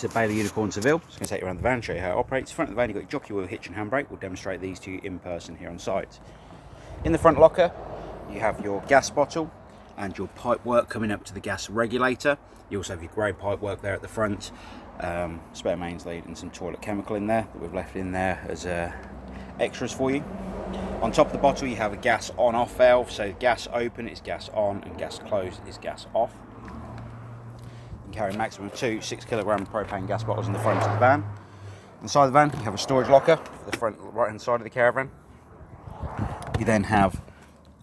To Bailey Unicorn Seville. It's going to take you around the van, show you how it operates. Front of the van, you've got your jockey wheel, hitch and handbrake. We'll demonstrate these to you in person here on site. In the front locker, you have your gas bottle and your pipe work coming up to the gas regulator. You also have your grey pipe work there at the front, spare mains lead and some toilet chemical in there that we've left in there as extras for you. On top of the bottle, you have a gas on-off valve, so gas open is gas on and gas closed is gas off. Carry a maximum of 2 6-kilogram propane gas bottles in the front of the van. Inside the van, you have a storage locker for the front right-hand side of the caravan. You then have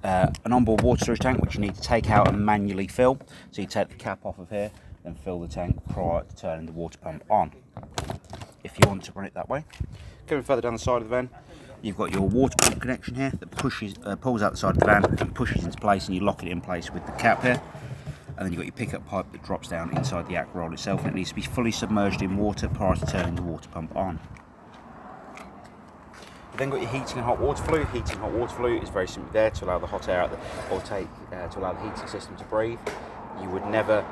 an onboard water storage tank which you need to take out and manually fill. So you take the cap off of here, then fill the tank prior to turning the water pump on, if you want to run it that way. Coming further down the side of the van, you've got your water pump connection here that pulls out the side of the van and pushes into place, and you lock it in place with the cap here. And then you've got your pickup pipe that drops down inside the act roll itself, and it needs to be fully submerged in water prior to turning the water pump on. You've then got your heating and hot water flue. Heating and hot water flue is very simply there to allow the hot air out, to allow the heating system to breathe. You would never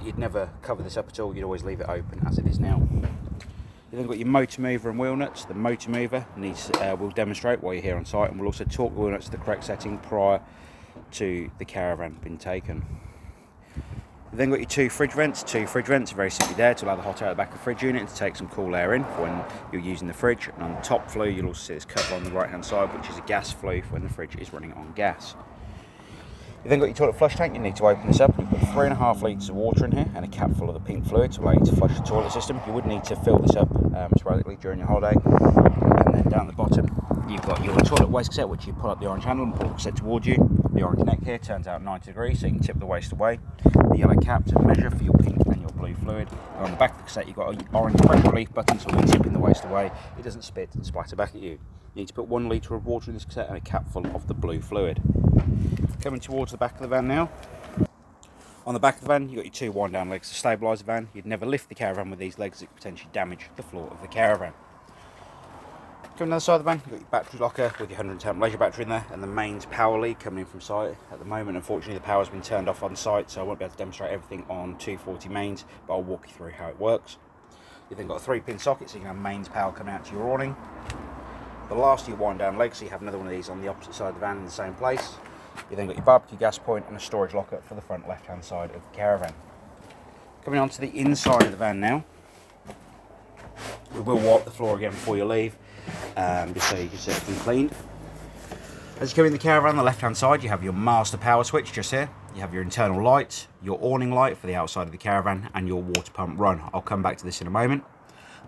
you'd never cover this up at all. You'd always leave it open as it is now. You've then got your motor mover and wheel nuts. The motor mover we'll demonstrate while you're here on site, and we'll also torque the wheel nuts to the correct setting prior to the caravan being taken. You've then got your two fridge vents. Two fridge vents are very simply there to allow the hot air at the back of the fridge unit to take some cool air in when you're using the fridge. And on the top flue, you'll also see this cover on the right hand side, which is a gas flue for when the fridge is running on gas. You've then got your toilet flush tank. You need to open this up. You've got 3.5 litres of water in here and a cap full of the pink fluid to allow you to flush the toilet system. You would need to fill this up sporadically during your holiday. And then down the bottom, you've got your toilet waste cassette, which you pull up the orange handle and pull the cassette towards you. The orange neck here turns out 90 degrees, so you can tip the waste away. The yellow cap to measure for your pink and your blue fluid. And on the back of the cassette, you've got an orange pressure relief button, so when you're tipping the waste away, it doesn't spit and splatter back at you. You need to put 1 litre of water in this cassette and a cap full of the blue fluid. Coming towards the back of the van now. On the back of the van, you've got your 2 wind-down legs to stabilise the van. You'd never lift the caravan with these legs, it could potentially damage the floor of the caravan. Coming down the side of the van, you've got your battery locker with your 110 leisure battery in there, and the mains power lead coming in from site. At the moment, unfortunately, the power's been turned off on site, so I won't be able to demonstrate everything on 240 mains, but I'll walk you through how it works. You've then got a 3-pin socket, so you can have mains power coming out to your awning. The last of your wind-down legs, so you have another one of these on the opposite side of the van in the same place. You've then got your barbecue gas point and a storage locker for the front left-hand side of the caravan. Coming on to the inside of the van now. We will wipe the floor again before you leave, just so you can see everything cleaned. As you come in the caravan, on the left-hand side, you have your master power switch just here. You have your internal lights, your awning light for the outside of the caravan, and your water pump run. I'll come back to this in a moment.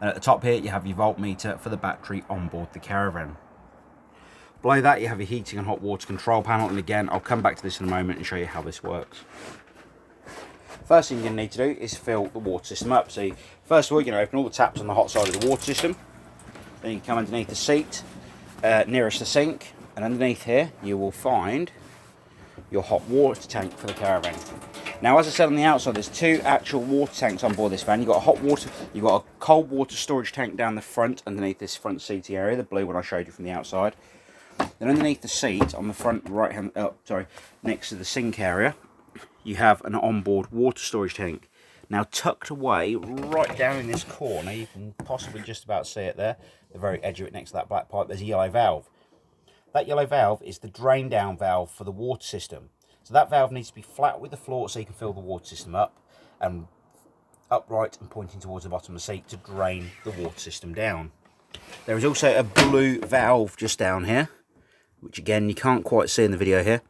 And at the top here, you have your voltmeter for the battery on board the caravan. Below that, you have your heating and hot water control panel, and again, I'll come back to this in a moment and show you how this works. First thing you're going to need to do is fill the water system up. So first of all, you're going to open all the taps on the hot side of the water system. Then you can come underneath the seat, nearest the sink, and underneath here, you will find your hot water tank for the caravan. Now, as I said on the outside, there's 2 actual water tanks on board this van. You've got you've got a cold water storage tank down the front, underneath this front seating area, the blue one I showed you from the outside. Then underneath the seat, on the front next to the sink area, you have an onboard water storage tank. Now, tucked away right down in this corner, you can possibly just about see it there, the very edge of it next to that black pipe, there's a yellow valve. That yellow valve is the drain down valve for the water system. So that valve needs to be flat with the floor so you can fill the water system up, and upright and pointing towards the bottom of the seat to drain the water system down. There is also a blue valve just down here, which again you can't quite see in the video here.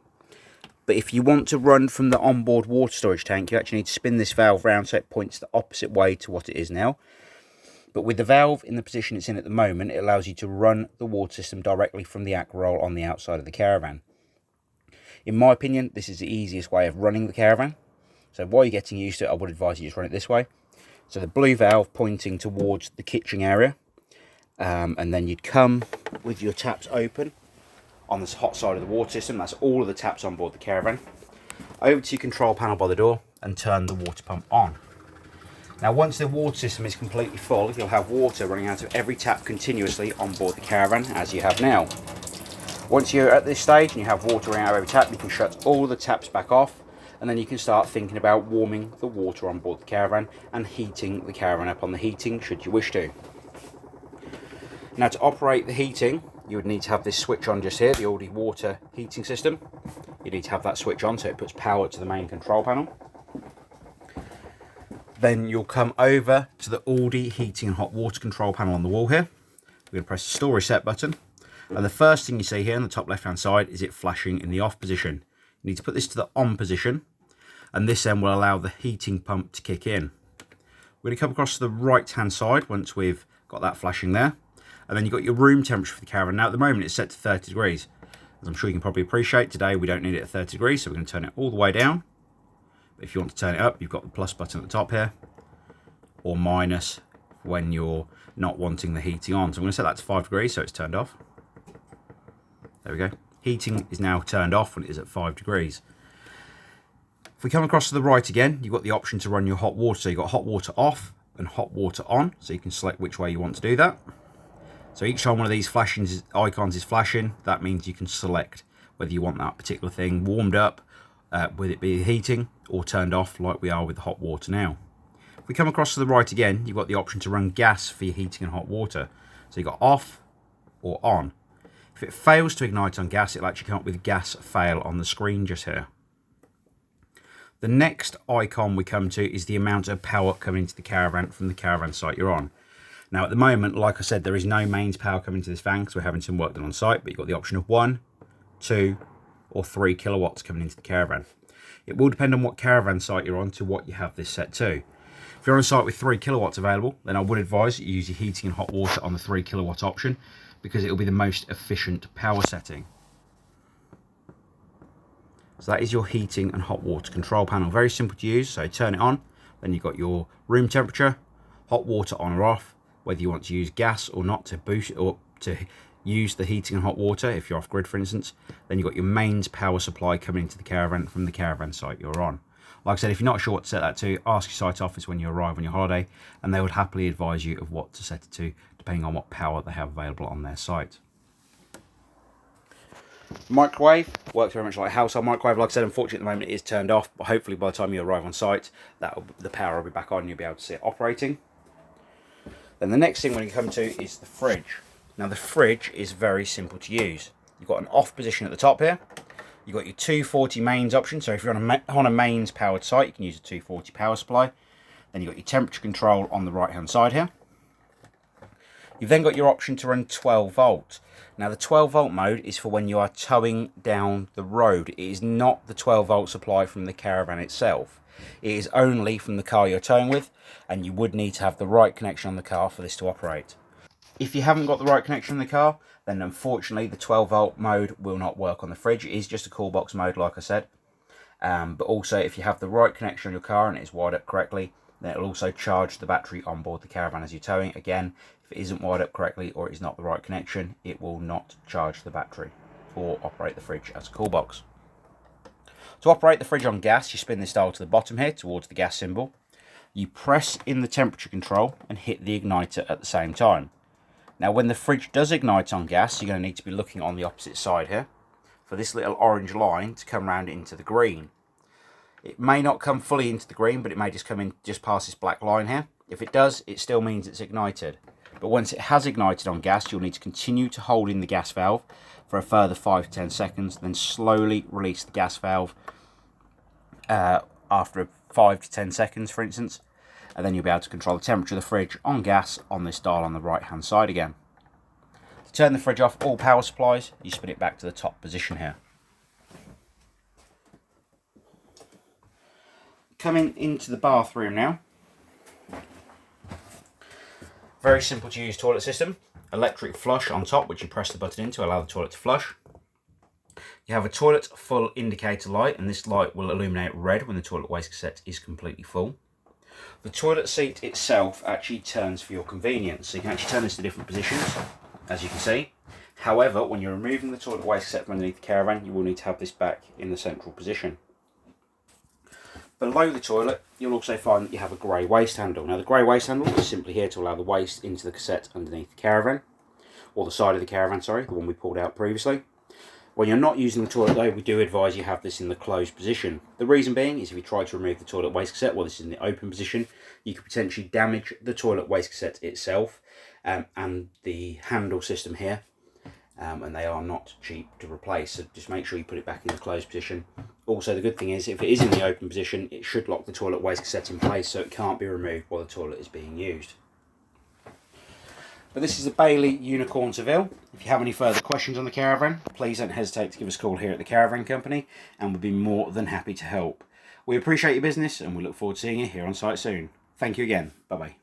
But if you want to run from the onboard water storage tank, you actually need to spin this valve round so it points the opposite way to what it is now. But with the valve in the position it's in at the moment, it allows you to run the water system directly from the act roll on the outside of the caravan. In my opinion, this is the easiest way of running the caravan. So while you're getting used to it, I would advise you just run it this way. So the blue valve pointing towards the kitchen area, and then you'd come with your taps open on this hot side of the water system. That's all of the taps on board the caravan. Over to your control panel by the door and turn the water pump on. Now, once the water system is completely full, you'll have water running out of every tap continuously on board the caravan, as you have now. Once you're at this stage and you have water running out of every tap, you can shut all the taps back off and then you can start thinking about warming the water on board the caravan and heating the caravan up on the heating should you wish to. Now, to operate the heating, you would need to have this switch on just here, the Aldi water heating system. You need to have that switch on so it puts power to the main control panel. Then you'll come over to the Aldi heating and hot water control panel on the wall here. We're going to press the store reset button, and the first thing you see here on the top left hand side is it flashing in the off position. You need to put this to the on position, and this then will allow the heating pump to kick in. We're going to come across to the right hand side once we've got that flashing there, and then you've got your room temperature for the caravan. Now at the moment it's set to 30 degrees. As I'm sure you can probably appreciate, today we don't need it at 30 degrees, so we're going to turn it all the way down. But if you want to turn it up, you've got the plus button at the top here, or minus when you're not wanting the heating on. So I'm going to set that to 5 degrees so it's turned off. There we go. Heating is now turned off when it is at 5 degrees. If we come across to the right again, you've got the option to run your hot water. So you've got hot water off and hot water on, so you can select which way you want to do that. So each time one of these icons is flashing, that means you can select whether you want that particular thing warmed up, with it be heating, or turned off like we are with the hot water now. If we come across to the right again, you've got the option to run gas for your heating and hot water. So you've got off or on. If it fails to ignite on gas, it'll actually come up with gas fail on the screen just here. The next icon we come to is the amount of power coming into the caravan from the caravan site you're on. Now at the moment, like I said, there is no mains power coming to this van because we're having some work done on site, but you've got the option of 1, 2 or 3 kilowatts coming into the caravan. It will depend on what caravan site you're on to what you have this set to. If you're on a site with 3 kilowatts available, then I would advise that you use your heating and hot water on the 3 kilowatt option because it will be the most efficient power setting. So that is your heating and hot water control panel. Very simple to use, so turn it on, then you've got your room temperature, hot water on or off, whether you want to use gas or not to boost or to use the heating and hot water if you're off grid, for instance. Then you've got your mains power supply coming into the caravan from the caravan site you're on. Like I said, if you're not sure what to set that to, ask your site office when you arrive on your holiday and they would happily advise you of what to set it to depending on what power they have available on their site. Microwave works very much like a household microwave. Like I said, unfortunately at the moment it is turned off, but hopefully by the time you arrive on site the power will be back on and you'll be able to see it operating. Then the next thing we're going to come to is the fridge. Now the fridge is very simple to use. You've got an off position at the top here. You've got your 240 mains option, so if you're on a mains powered site you can use a 240 power supply. Then you've got your temperature control on the right hand side here. You've then got your option to run 12 volt. Now the 12 volt mode is for when you are towing down the road. It is not the 12 volt supply from the caravan itself. It is only from the car you're towing with, and you would need to have the right connection on the car for this to operate. If you haven't got the right connection in the car, then unfortunately the 12 volt mode will not work on the fridge. It is just a cool box mode like I said. But also if you have the right connection on your car and it is wired up correctly, then it will also charge the battery on board the caravan as you're towing. Again, if it isn't wired up correctly or it is not the right connection, it will not charge the battery or operate the fridge as a cool box. To operate the fridge on gas, you spin this dial to the bottom here towards the gas symbol. You press in the temperature control and hit the igniter at the same time. Now when the fridge does ignite on gas, you're going to need to be looking on the opposite side here for this little orange line to come round into the green. It may not come fully into the green, but it may just come in just past this black line here. If it does, it still means it's ignited. But once it has ignited on gas, you'll need to continue to hold in the gas valve for a further 5 to 10 seconds, then slowly release the gas valve after 5 to 10 seconds, for instance, and then you'll be able to control the temperature of the fridge on gas on this dial on the right hand side again. To turn the fridge off all power supplies, you spin it back to the top position here. Coming into the bathroom now. Very simple to use toilet system. Electric flush on top, which you press the button in to allow the toilet to flush. You have a toilet full indicator light, and this light will illuminate red when the toilet waste cassette is completely full. The toilet seat itself actually turns for your convenience, so you can actually turn this to different positions, as you can see. However, when you're removing the toilet waste cassette from underneath the caravan, you will need to have this back in the central position. Below the toilet, you'll also find that you have a grey waste handle. Now the grey waste handle is simply here to allow the waste into the cassette underneath the caravan, or the side of the caravan, sorry, the one we pulled out previously. When you're not using the toilet though, we do advise you have this in the closed position. The reason being is if you try to remove the toilet waste cassette while this is in the open position, you could potentially damage the toilet waste cassette itself and the handle system here, and they are not cheap to replace, so just make sure you put it back in the closed position. Also, the good thing is if it is in the open position, it should lock the toilet waste cassette in place so it can't be removed while the toilet is being used. But this is a Bailey Unicorn Seville. If you have any further questions on the caravan, please don't hesitate to give us a call here at the Caravan Company, and we'll be more than happy to help. We appreciate your business and we look forward to seeing you here on site soon. Thank you again. Bye bye.